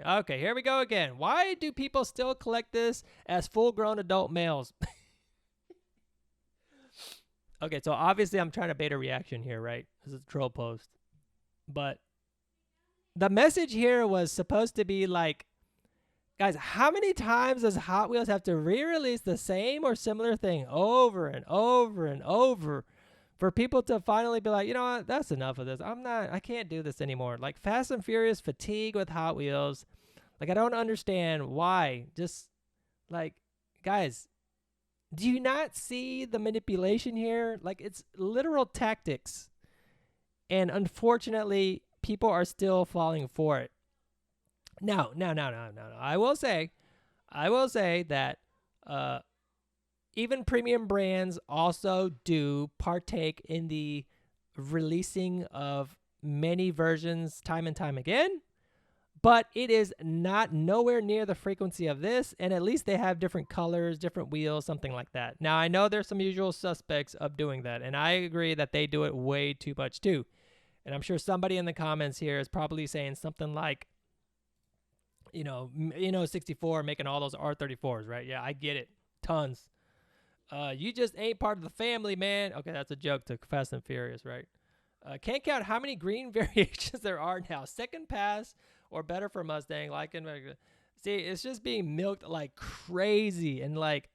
Okay, here we go again. Why do people still collect this as full-grown adult males? Okay, so obviously I'm trying to bait a reaction here, right? This is a troll post. But the message here was supposed to be like, guys, how many times does Hot Wheels have to re-release the same or similar thing over and over and over for people to finally be like, you know what, that's enough of this. I can't do this anymore. Like Fast and Furious fatigue with Hot Wheels. Like I don't understand why. Just like, guys, do you not see the manipulation here? Like it's literal tactics. And unfortunately, people are still falling for it. No. I will say that even premium brands also do partake in the releasing of many versions time and time again, but it is not nowhere near the frequency of this, and at least they have different colors, different wheels, something like that. Now, I know there's some usual suspects of doing that, and I agree that they do it way too much too. And I'm sure somebody in the comments here is probably saying something like, 64 making all those R34s, right? Yeah, I get it. Tons. You just ain't part of the family, man. Okay, that's a joke to Fast and Furious, right? Can't count how many green variations there are now. Second pass or better for Mustang. See, it's just being milked like crazy. And like,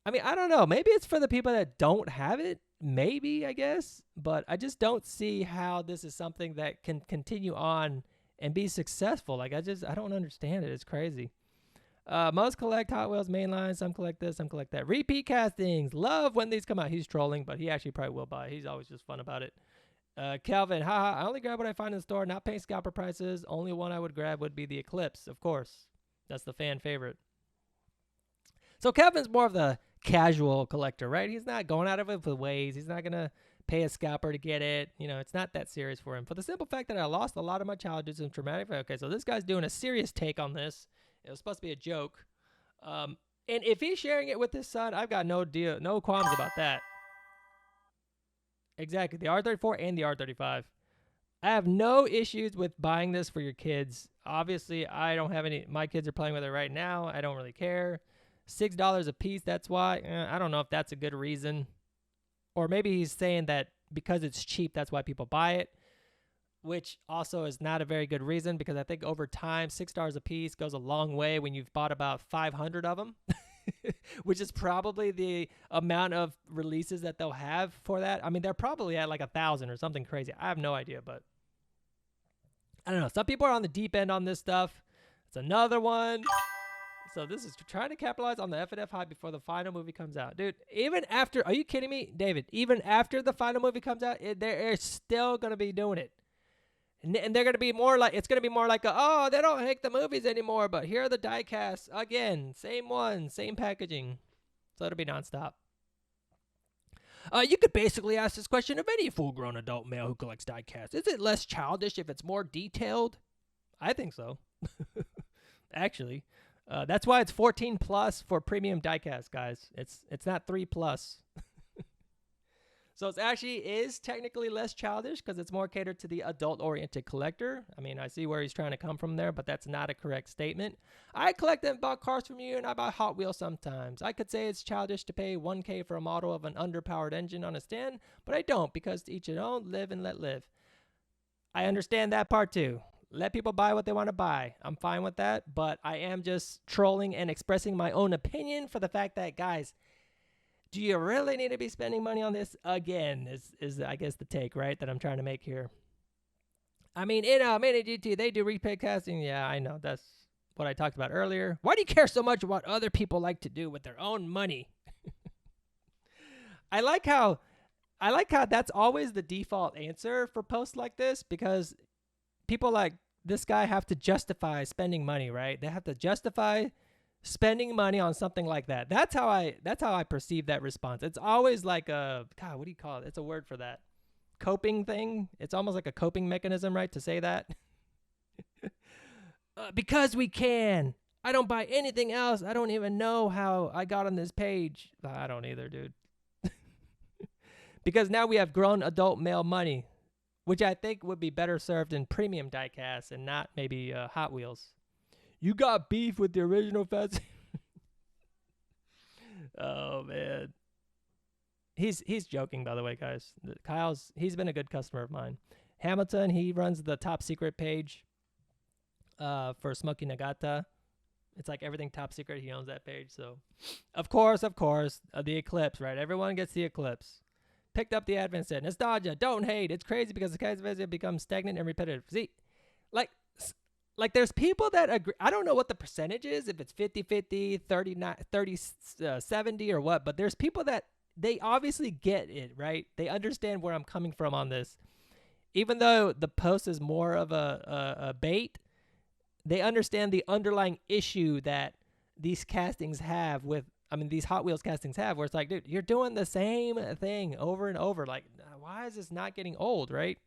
I mean, I don't know. Maybe it's for the people that don't have it. Maybe, I guess. But I just don't see how this is something that can continue on and be successful. Like, I don't understand it. It's crazy. Most collect Hot Wheels mainline. Some collect this, some collect that. Repeat castings. Love when these come out. He's trolling, but he actually probably will buy. He's always just fun about it. Calvin, haha, I only grab what I find in the store, not paying scalper prices. Only one I would grab would be the Eclipse, of course. That's the fan favorite. So Calvin's more of the casual collector, right? He's not going out of it for ways. He's not going to pay a scalper to get it. It's not that serious for him. For the simple fact that I lost a lot of my childhood and traumatic. Okay, so this guy's doing a serious take on this. It was supposed to be a joke. And if he's sharing it with his son, I've got no qualms about that. Exactly, the R34 and the R35. I have no issues with buying this for your kids. Obviously, I don't have any. My kids are playing with it right now. I don't really care. $6 a piece, that's why. I don't know if that's a good reason. Or maybe he's saying that because it's cheap, that's why people buy it, which also is not a very good reason because I think over time, $6 a piece goes a long way when you've bought about 500 of them, which is probably the amount of releases that they'll have for that. I mean, they're probably at like 1,000 or something crazy. I have no idea, but I don't know. Some people are on the deep end on this stuff. It's another one. So this is trying to capitalize on the F&F hype before the final movie comes out. Dude, even after, are you kidding me, David? Even after the final movie comes out, they're still going to be doing it. And they're going to be more like, it's going to be more like, they don't make the movies anymore, but here are the diecasts. Again, same one, same packaging. So it'll be nonstop. You could basically ask this question of any full-grown adult male who collects diecasts. Is it less childish if it's more detailed? I think so. Actually. That's why it's 14 plus for premium diecast, guys. It's not 3 plus. So it actually is technically less childish because it's more catered to the adult-oriented collector. I mean, I see where he's trying to come from there, but that's not a correct statement. I collect and bought cars from you, and I buy Hot Wheels sometimes. I could say it's childish to pay $1K for a model of an underpowered engine on a stand, but I don't because to each their own, live and let live. I understand that part too. Let people buy what they want to buy. I'm fine with that, but I am just trolling and expressing my own opinion for the fact that, guys, do you really need to be spending money on this again is I guess the take, right, that I'm trying to make here. I mean, in Mini GT, they do replay casting. Yeah, I know. That's what I talked about earlier. Why do you care so much what other people like to do with their own money? I like how that's always the default answer for posts like this because people like this guy have to justify spending money, right? They have to justify spending money on something like that. That's how I perceive that response. It's always like God, what do you call it? It's a word for that. Coping thing. It's almost like a coping mechanism, right? To say that. Because we can. I don't buy anything else. I don't even know how I got on this page. I don't either, dude. Because now we have grown adult male money. which I think would be better served in premium diecast and not maybe Hot Wheels. You got beef with the original Fast. Oh man, he's joking, by the way, guys. He's been a good customer of mine. Hamilton, he runs the top secret page for Smokey Nagata. It's like everything top secret. He owns that page. So, of course, the Eclipse, right? Everyone gets the Eclipse. Picked up the Advent said, nostalgia, don't hate. It's crazy because the case visit becomes stagnant and repetitive. See, like there's people that agree. I don't know what the percentage is, if it's 50-50, 30-70 or what, but there's people that they obviously get it, right? They understand where I'm coming from on this. Even though the post is more of a bait, they understand the underlying issue that these castings have these Hot Wheels castings where it's like, dude, you're doing the same thing over and over. Like, why is this not getting old, right?